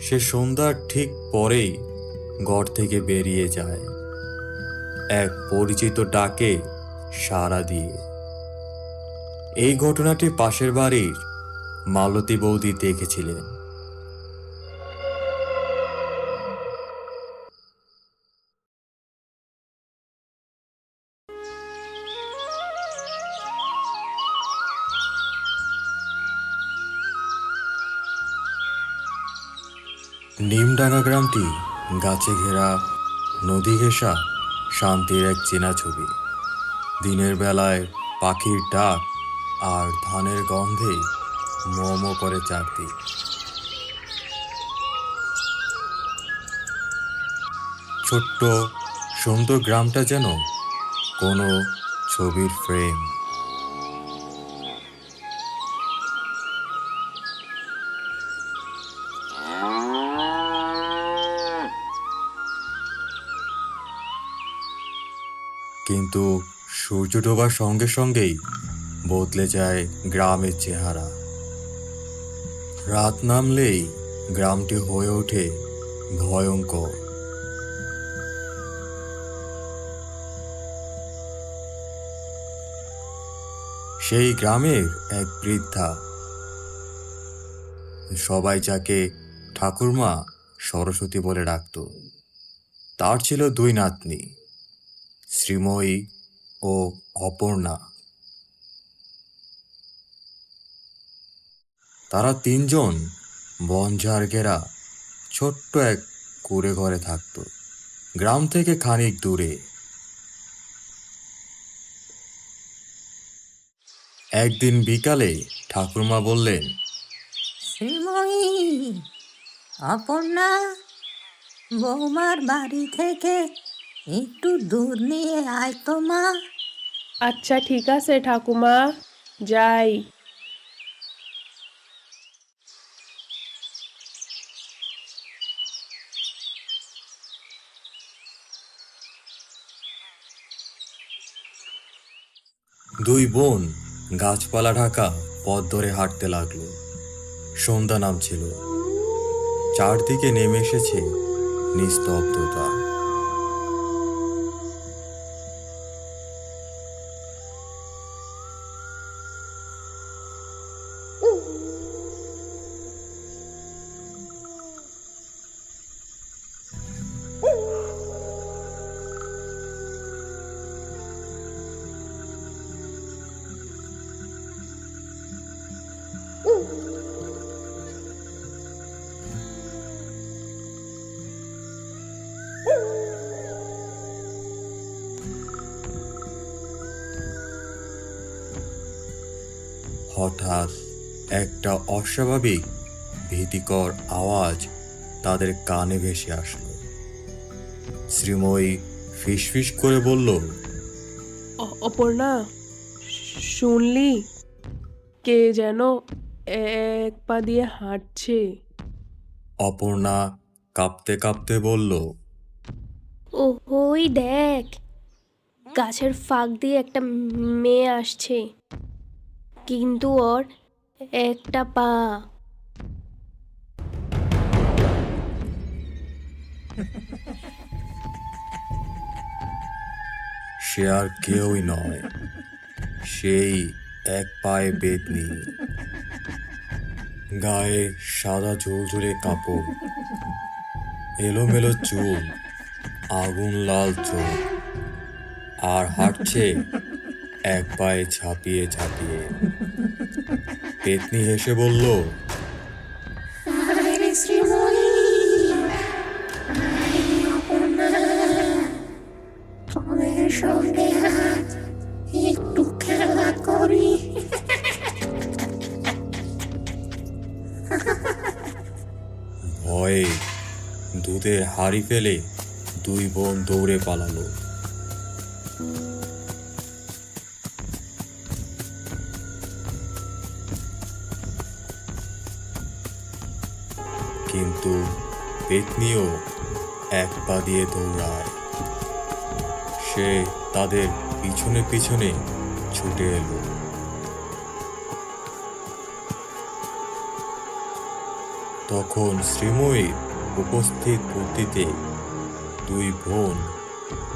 সে সন্ধ্যার ঠিক পরেই ঘর থেকে বেরিয়ে যায় এক পরিচিত ডাকে সাড়া দিয়ে। এই ঘটনাটি পাশের বাড়ির মালতী বৌদি দেখেছিলেন। নিমডাঙ্গা গ্রামটি গাছে ঘেরা, নদী ঘেঁষা শান্তির এক চেনা ছবি। দিনের বেলায় পাখির ডাক আর ধানের গন্ধে মোমো করে চারদিক। ছোট্ট সুন্দর গ্রামটা যেন কোনো ছবির ফ্রেম। কিন্তু সূর্য ডোবার সঙ্গে সঙ্গেই বদলে যায় গ্রামের চেহারা। রাত নামলেই গ্রামটি হয়ে ওঠে ভয়ঙ্কর। সেই গ্রামের এক বৃদ্ধা, সবাই যাকে ঠাকুরমা সরস্বতী বলে ডাকত। তার ছিল দুই নাতনি, শ্রীময়ী ও অপর্ণা। তারা তিনজন বনঝাড় ঘেরা ছোট্ট এক কুঁড়ে ঘরে থাকত, গ্রাম থেকে খানিক দূরে। একদিন বিকালে ঠাকুরমা বললেন, শ্রীময়ী, অপর্ণা, বৌমার বাড়ি থেকে একটু দুধ নিয়ে আয় তো মা। আচ্ছা ঠিক আছে ঠাকুমা, যাই। দুই বোন গাছপালা ঢাকা পথ ধরে হাঁটতে লাগলো। সন্ধ্যা নামছিল, চারদিকে নেমে এসেছে নিস্তব্ধতা। হঠাৎ একটা অস্বাভাবিক ভীতিকর আওয়াজ তাদের কানে ভেসে আসলো। শ্রীময়ী ফিসফিস করে বলল, অপর্ণা, শুনলি? কে যেন এক পা দিয়ে হাঁটছে। অপর্ণা কাঁপতে কাঁপতে বলল, ওই দেখ, গাছের ফাঁক দিয়ে একটা মেয়ে আসছে, কিন্তু ওর একটা পা। সে আর কেউই নয়, সেই এক পায়ে বেতনি, গায়ে সাদা ঝুলঝুলে কাপড়, এলোমেলো চুল, আগুন লাল চোখ, আর হাঁটছে এক পায়ে ঝাঁপিয়ে ঝাঁপিয়ে। পেতনি হেসে বলল, আরে শ্রীময়ী, অপর্ণা, তোমার সঙ্গে আজ একটু খেলা করি। ভয়ে দুধের হাঁড়ি ফেলে দুই বোন দৌড়ে পালালো। কিন্তু পেতনিও এক পা দিয়ে দৌড়ায়। সে তাদের পিছনে পিছনে ছুটে এলো। তখন শ্রীময়ীর উপস্থিত বুদ্ধিতে দুই বোন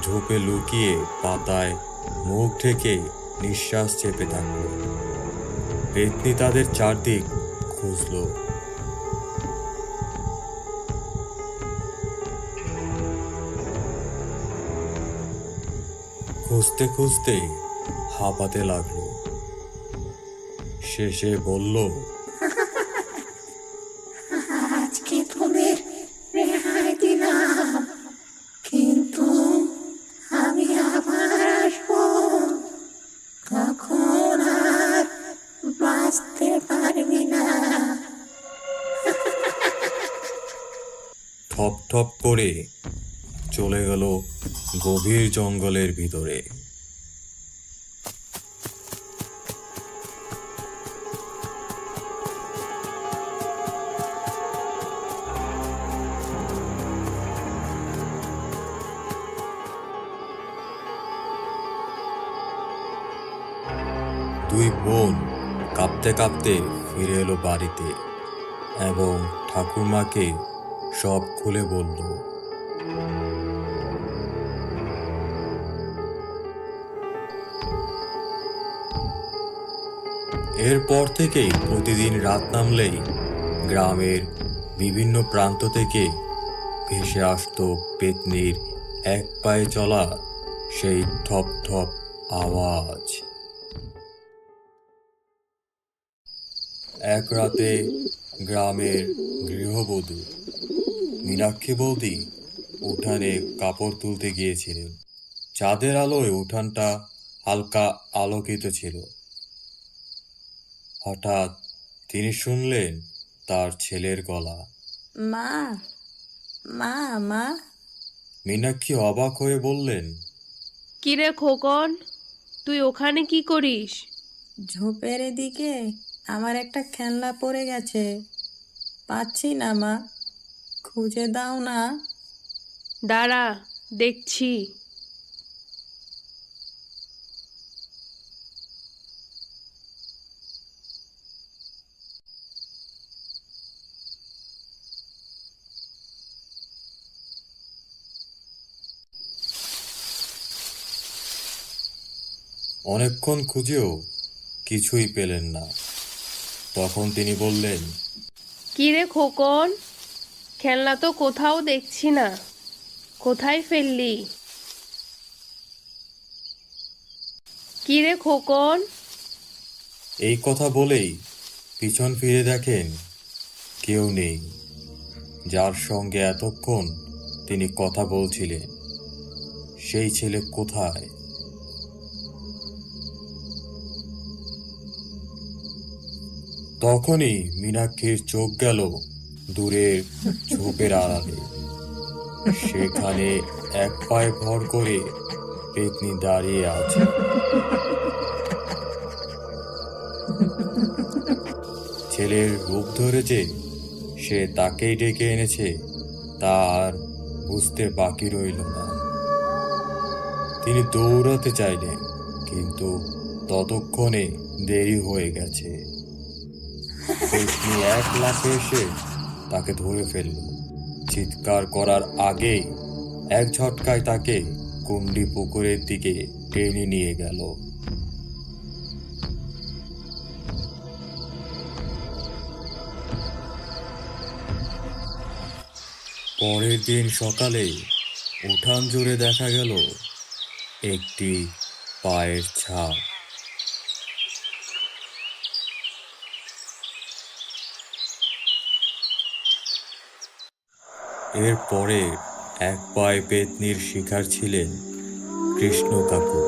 ঝোপে লুকিয়ে পাতায় মুখ ঢেকে নিঃশ্বাস চেপে থাকল। পেতনি তাদের চারদিক খুঁজল। খুঁজতে খুঁজতে হাঁপাতে লাগলো। শেষে বলল, আজকে তোদের রেহাই দিলাম, কিন্তু আমি আবার আসবো, তখন আর বাঁচতে পারবি না। ঠপ ঠপ করে চলে গেল গভীর জঙ্গলের ভিতরে। দুই বোন কাঁপতে কাঁপতে ফিরে এলো বাড়িতে এবং ঠাকুরমাকে সব খুলে বলল। এরপর থেকেই প্রতিদিন রাত নামলেই গ্রামের বিভিন্ন প্রান্ত থেকে ভেসে আসতো পেতনির এক পায়ে চলা সেই ঠপ ঠপ আওয়াজ। এক রাতে গ্রামের গৃহবধূ মীনাক্ষী বৌদি উঠানে কাপড় তুলতে গিয়েছিলেন। চাঁদের আলোয় উঠানটা হালকা আলোকিত ছিল। হঠাৎ তিনি শুনলেন তার ছেলের গলা। মা মা মা মীনাক্ষী অবাক হয়ে বললেন, কিরে খোকন, তুই ওখানে কি করিস? ঝোপের এদিকে আমার একটা খেলনা পড়ে গেছে, পাচ্ছি না মা, খুঁজে দাও না। দাঁড়া, দেখছি। অনেকক্ষণ খুঁজেও কিছুই পেলেন না। তখন তিনি বললেন, কিরে খোকন, খেলনা তো কোথাও দেখছি না, কোথায় ফেললি? কিরে খোকন? এই কথা বলেই পিছন ফিরে দেখেন কেউ নেই, যার সঙ্গে এতক্ষণ তিনি কথা বলছিলেন। সেই ছেলে কোথায়? তখনই মীনাক্ষীর চোখ গেল দূরের ঝোপের আড়ালে। সেখানে এক পায়ে ভর করে পেতনি দাঁড়িয়ে আছে। ছেলের রূপ ধরে যে সে তাকেই ডেকে এনেছে তা আর বুঝতে বাকি রইল না। তিনি দৌড়াতে চাইলেন, কিন্তু ততক্ষণে দেরি হয়ে গেছে। পেতনি এক লাফে এসে তাকে ধরে ফেলল। চিৎকার করার আগেই এক ঝটকায় তাকে কুণ্ডি পুকুরের দিকে টেনে নিয়ে গেল। পরের দিন সকালে উঠান জুড়ে দেখা গেল একটি পায়ের ছাপ। এরপরে এক পায়ে পেতনির শিকার ছিলেন কৃষ্ণ কাকু।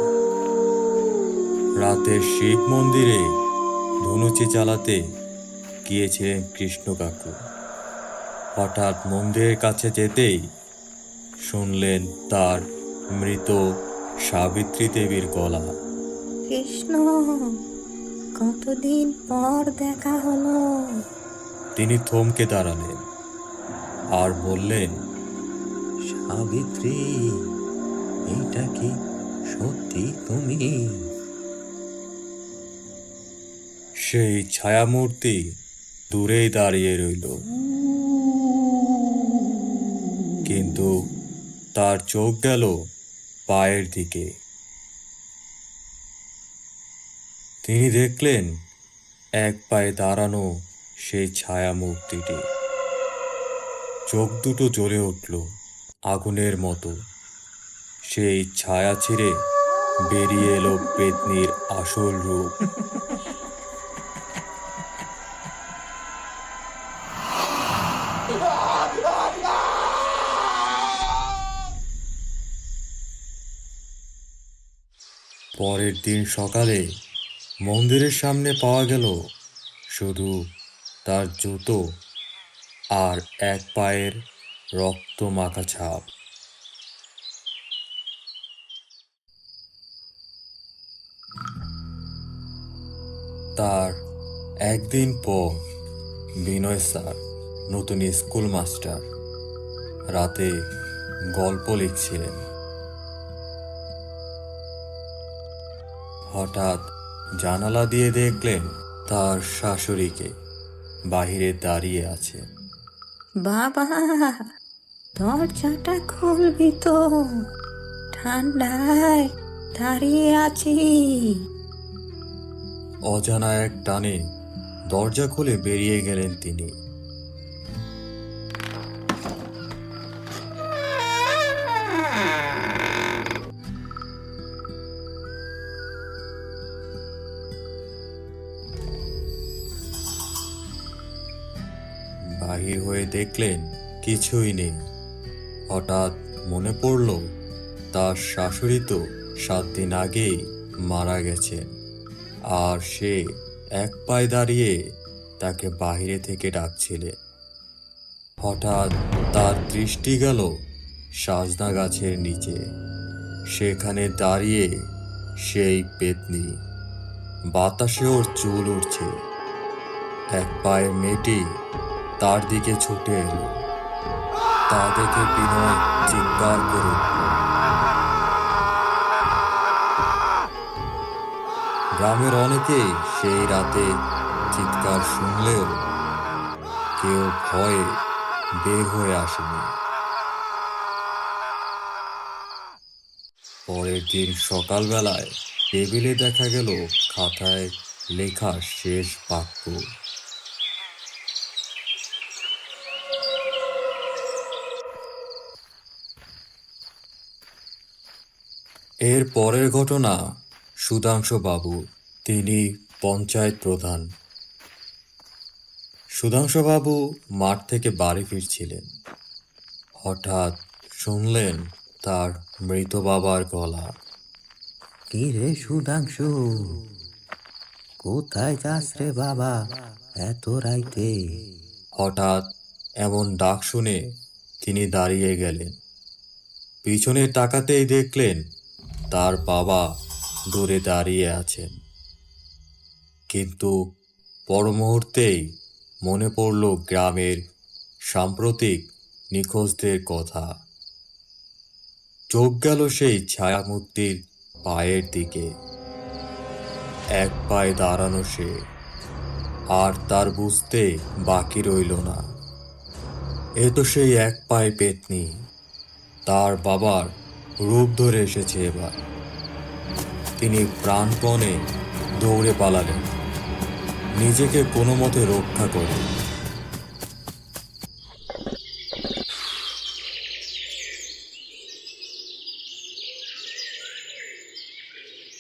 রাতে শিব মন্দিরে ধনুচি চালাতে গিয়েছিলেন কৃষ্ণ কাকু। হঠাৎ মন্দিরের কাছে যেতেই শুনলেন তার মৃত সাবিত্রী দেবীর গলা। কৃষ্ণ, কতদিন পর দেখা হলো। তিনি থমকে দাঁড়ালেন আর বললেন, সাবিত্রী, এইটা কি সত্যি তুমি? সেই ছায়ামূর্তি দূরেই দাঁড়িয়ে রইল। কিন্তু তার চোখ গেল পায়ের দিকে। তিনি দেখলেন এক পায়ে দাঁড়ানো সেই ছায়া মূর্তিটি। চোখ দুটো জ্বলে উঠল আগুনের মতো। সেই ছায়া ছিঁড়ে বেরিয়ে এলো পেতনির আসল রূপ। পরের দিন সকালে মন্দিরের সামনে পাওয়া গেল শুধু তার জুতো আর এক পায়ের রক্ত মাখা ছাপ। তার একদিন পর বিনয় স্যার, নতুন স্কুল মাস্টার, রাতে গল্প লিখছিলেন। হঠাৎ জানালা দিয়ে দেখলেন তার শাশুড়িকে বাহিরে দাঁড়িয়ে আছে। বাবা, দরজাটা খুলবি তো, ঠান্ডায় দাঁড়িয়ে আছি। অজানা এক টানে দরজা খুলে বেরিয়ে গেলেন তিনি। বাহির হয়ে দেখলেন কিছুই নেই। হঠাৎ মনে পড়ল তার শাশুড়ি তো 7 দিন আগেই মারা গেছেন, আর সে এক পায়ে দাঁড়িয়ে তাকে বাহিরে থেকে ডাকছিলেন। হঠাৎ তার দৃষ্টি গেল সাজনা গাছের নিচে। সেখানে দাঁড়িয়ে সেই পেতনি। বাতাসে ওর চুল উঠছে। এক পায়ের মেয়েটি তার দিকে ছুটে এলো। তা দেখে বিনয় চিৎকার করে উঠল। গ্রামের অনেকেই সেই রাতে চিৎকার শুনলেও কেউ ভয়ে বের হয়ে আসেনি। পরের দিন সকালবেলায় টেবিলে দেখা গেল খাতায় লেখা শেষ বাক্য। এর পরের ঘটনা সুধাংশু বাবু, তিনি পঞ্চায়েত প্রধান। সুধাংশু বাবু মাঠ থেকে বাড়ি ফিরছিলেন। হঠাৎ শুনলেন তার মৃত বাবার গলা। কি রে সুধাংশু, কোথায় যাস রে বাবা এত রাইতে? হঠাৎ এমন ডাক শুনে তিনি দাঁড়িয়ে গেলেন। পিছনে তাকাতেই দেখলেন তার বাবা দূরে দাঁড়িয়ে আছেন। কিন্তু পর মুহূর্তেই মনে পড়ল গ্রামের সাম্প্রতিক নিখোঁজদের কথা। চোখ গেল সেই ছায়ামূর্তির পায়ের দিকে। এক পায়ে দাঁড়ানো সে, আর তার বুঝতে বাকি রইল না, এ তো সেই এক পায়ে পেতনি। তার বাবার রূপ ধরে এসেছে এবার। তিনি প্রাণপণে দৌড়ে পালালেন, নিজেকে কোনো মতে রক্ষা করে।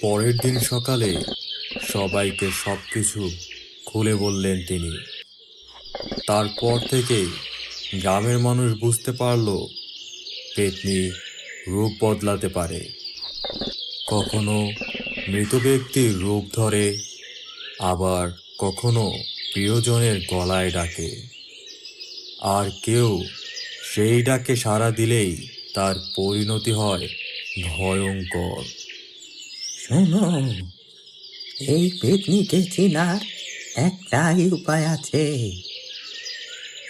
পরের দিন সকালে সবাইকে সবকিছু খুলে বললেন তিনি। তারপর থেকেই গ্রামের মানুষ বুঝতে পারল পেতনি রূপ বদলাতে পারে। কখনো মৃত ব্যক্তির রূপ ধরে, আবার কখনো প্রিয়জনের গলায় ডাকে। আর কেউ সেই ডাকে সাড়া দিলেই তার পরিণতি হয় ভয়ঙ্কর। শোনো, এই পেতনিকে চেনার একটাই উপায় আছে।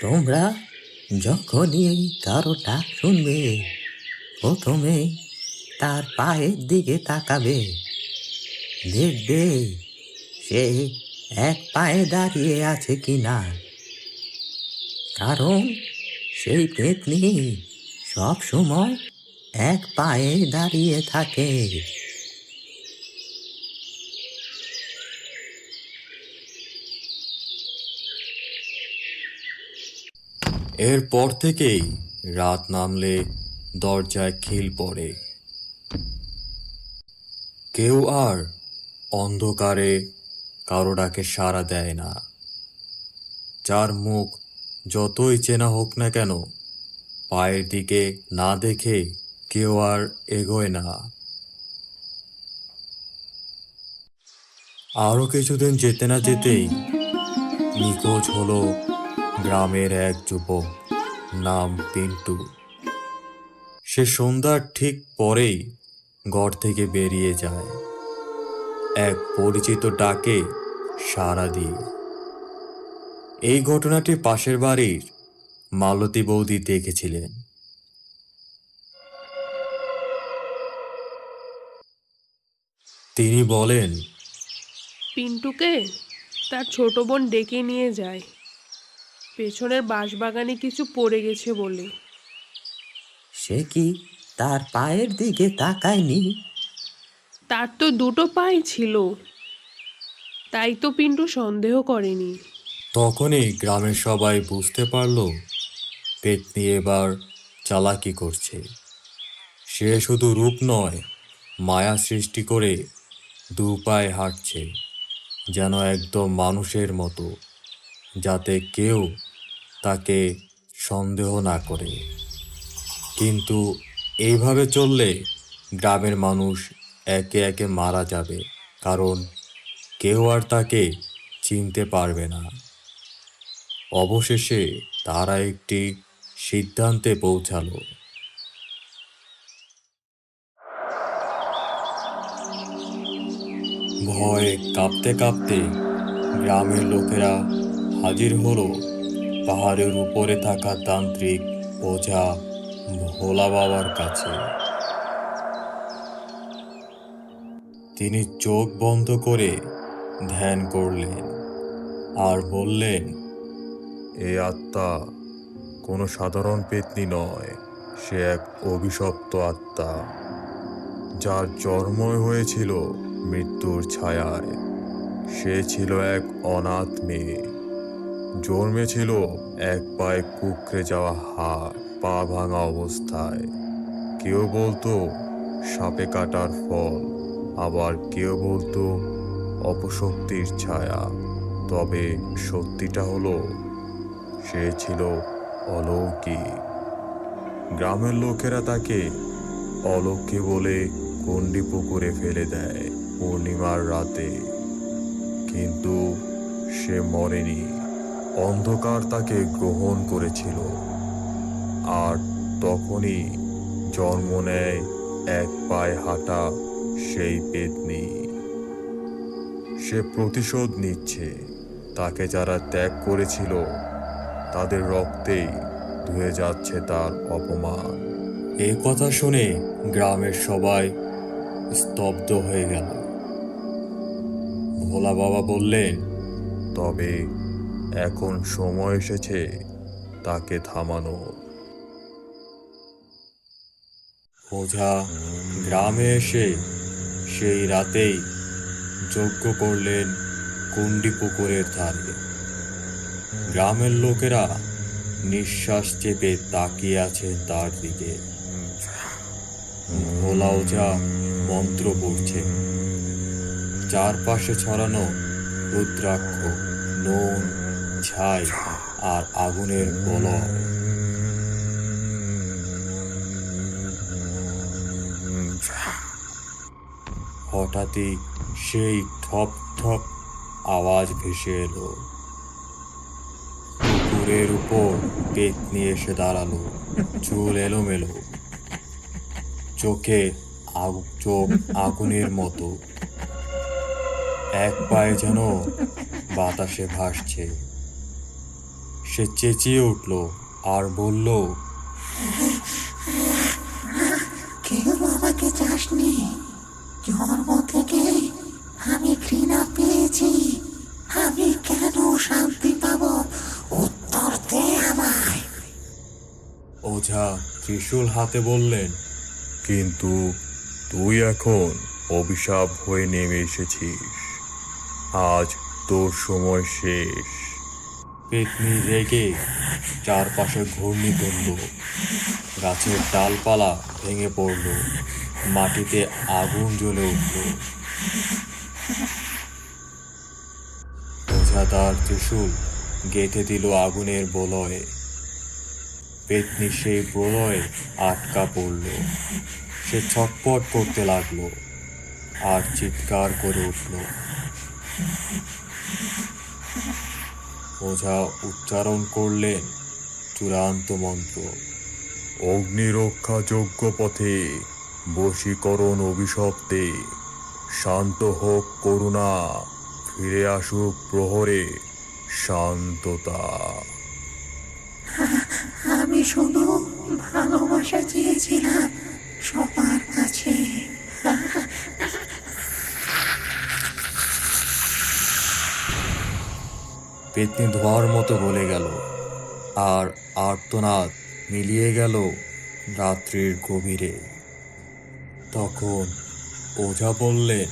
তোমরা যখনই কারো ডাক শুনবে, প্রথমে তার পায়ের দিকে তাকাবে। দেখবে সে এক পায়ে দাঁড়িয়ে আছে কিনা। কারণ সেই পেতনি সব সময় এক পায়ে দাঁড়িয়ে থাকে। এরপর থেকেই রাত নামলে দরজায় খিল পড়ে। কেউ আর অন্ধকারে কারো ডাকে সাড়া দেয় না। যার মুখ যতই চেনা হোক না কেন, পায়ের দিকে না দেখে কেউ আর এগোয় না। আরো কিছুদিন যেতে না যেতেই নিখোঁজ হলো গ্রামের এক যুবক, নাম পিন্টু। সে সন্ধ্যার ঠিক পরেই ঘর থেকে বেরিয়ে যায় এক পরিচিত ডাকে সাড়া দিয়ে। এই ঘটনাটি পাশের বাড়ির মালতী বৌদি দেখেছিলেন। তিনি বলেন, পিন্টুকে তার ছোট বোন ডেকে নিয়ে যায় পেছনের বাঁশবাগানে কিছু পড়ে গেছে বলে। সে কি তার পায়ের দিকে তাকায়নি? তার তো দুটো পাই ছিল, তাই তো পিন্টু সন্দেহ করেনি। তখনই গ্রামের সবাই বুঝতে পারল পেতনি এবার চালাকি করছে। সে শুধু রূপ নয়, মায়া সৃষ্টি করে দু পায়ে হাঁটছে, যেন একদম মানুষের মতো, যাতে কেউ তাকে সন্দেহ না করে। কিন্তু এইভাবে চললে গ্রামের মানুষ একে একে মারা যাবে, কারণ কেউ আর তাকে চিনতে পারবে না। অবশেষে তারা একটি সিদ্ধান্তে পৌঁছালো। ভয়ে কাঁপতে কাঁপতে গ্রামের লোকেরা হাজির হলো পাহাড়ের উপরে থাকা তান্ত্রিক ওঝা ভোলা বাবার কাছে। তিনি চোখ বন্ধ করে ধ্যান করলেন আর বললেন, এই আত্মা কোনো সাধারণ পেতনি নয়, সে এক অভিশপ্ত আত্মা, যার জন্মই হয়েছিল মৃত্যুর ছায়ায়। সে ছিল এক অনাথ মেয়ে, জন্মেছিল এক পায়ে কুঁকড়ে যাওয়া হাড়, পা ভাঙা অবস্থায়। কেউ বলতো সাপে কাটার ফল, আবার কেউ বলতো অপশক্তির ছায়া। তবে সত্যিটা হলো, সে ছিল অলৌকিক। গ্রামের লোকেরা তাকে অলৌকিক বলে গণ্ডি পুকুরে ফেলে দেয় পূর্ণিমার রাতে। কিন্তু সে মরেনি, অন্ধকার তাকে গ্রহণ করেছিল। আর তখনই জন্ম নেয় এক পায়ে হাঁটা সেই পেতনি। সে প্রতিশোধ নিচ্ছে। তাকে যারা ত্যাগ করেছিল তাদের রক্তেই ধুয়ে যাচ্ছে তার অপমান। এই কথা শুনে গ্রামের সবাই স্তব্ধ হয়ে গেল। ভোলা বাবা বললেন, তবে এখন সময় এসেছে তাকে থামানো। ওঝা গ্রামে এসে সেই রাতেই যজ্ঞ করলেন কুণ্ডি পুকুরের ধারে। গ্রামের লোকেরা নিঃশ্বাস চেপে তাকিয়ে আছে তার দিকে। ভোলা ওঝা মন্ত্র পড়ছে, চারপাশে ছড়ানো রুদ্রাক্ষ, নুন, ছাই আর আগুনের বলয়। হঠাৎই সেই ঠপ ঠপ আওয়াজ ভেসে এলো। পুকুরের উপর পেতনি এসে দাঁড়ালো, চুল এলোমেলো, চোখ আগুনের মতো, এক পায়ে যেন বাতাসে ভাসছে। সে চেঁচিয়ে উঠল আর বলল, কেউ আমাকে চাসনি, জন্ম থেকে আমি ঘৃণা পেয়েছি। আমি কেন শান্তি পাবো? উত্তর দে আমায়। ওঝা ত্রিশূল হাতে বললেন, কিন্তু তুই এখন অভিশাপ হয়ে নেমে এসেছিস, আজ তোর সময় শেষ। পেতনি রেগে চারপাশে ঘূর্ণি তুলল, গাছের ডালপালা ভেঙে পড়ল, মাটিতে আগুন জ্বলে উঠল। ওঝা তার ত্রিশূল গেঁথে দিল আগুনের বলয়ে। পেতনি সেই প্রলয়ে আটকা পড়ল। সে ছটপট করতে লাগলো আর চিৎকার করে উঠল। ওঝা উচ্চারণ করলেন চূড়ান্ত মন্ত্র, অগ্নিরক্ষা যোগ্য পথে বশীকরণ অভিশপ্তে, শান্ত হোক করুণা, ফিরে আসুক প্রহরে শান্ততা। আমি শুধু ভালোবাসা চেয়েছিলাম সবার কাছে। পেতনি ধোঁয়ার মতো গলে গেল, আর আর্তনাদ মিলিয়ে গেল রাত্রির গভীরে। তখন ওঝা বললেন,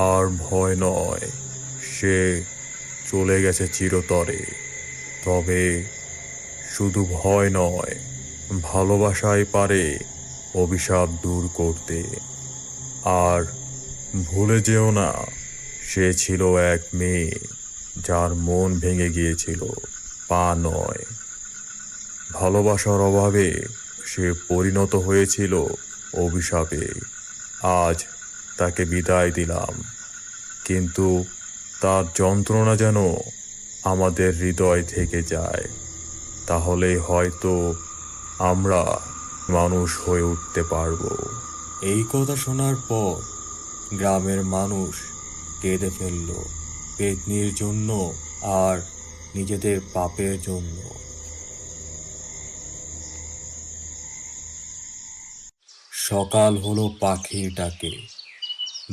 আর ভয় নয়, সে চলে গেছে চিরতরে। তবে শুধু ভয় নয়, ভালোবাসাই পারে অভিশাপ দূর করতে। আর ভুলে যেও না, সে ছিল এক মেয়ে যার মন ভেঙে গিয়েছিল, পা নয়। ভালোবাসার অভাবে সে পরিণত হয়েছিল অভিশাপে। আজ তাকে বিদায় দিলাম, কিন্তু তার যন্ত্রণা যেন আমাদের হৃদয় থেকে যায়। তাহলে হয়তো আমরা মানুষ হয়ে উঠতে পারবো। এই কথা শোনার পর গ্রামের মানুষ কেঁদে ফেলল, পেতনির জন্য আর নিজেদের পাপের জন্য। সকাল হলো পাখির ডাকে,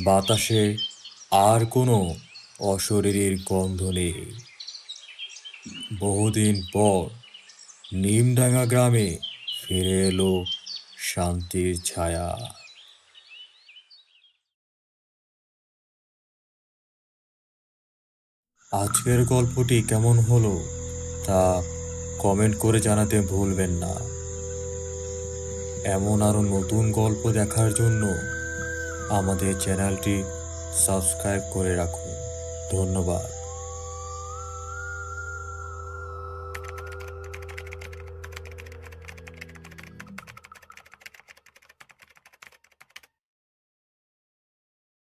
বাতাসে আর কোনো অশরীরীর গন্ধ নেই। বহুদিন পর নিমডাঙ্গা গ্রামে ফিরে এলো শান্তির ছায়া। আজকের গল্পটি কেমন হলো তা কমেন্ট করে জানাতে ভুলবেন না। এমন আরো নতুন গল্প দেখার জন্য আমাদের চ্যানেলটি সাবস্ক্রাইব করে রাখুন। ধন্যবাদ।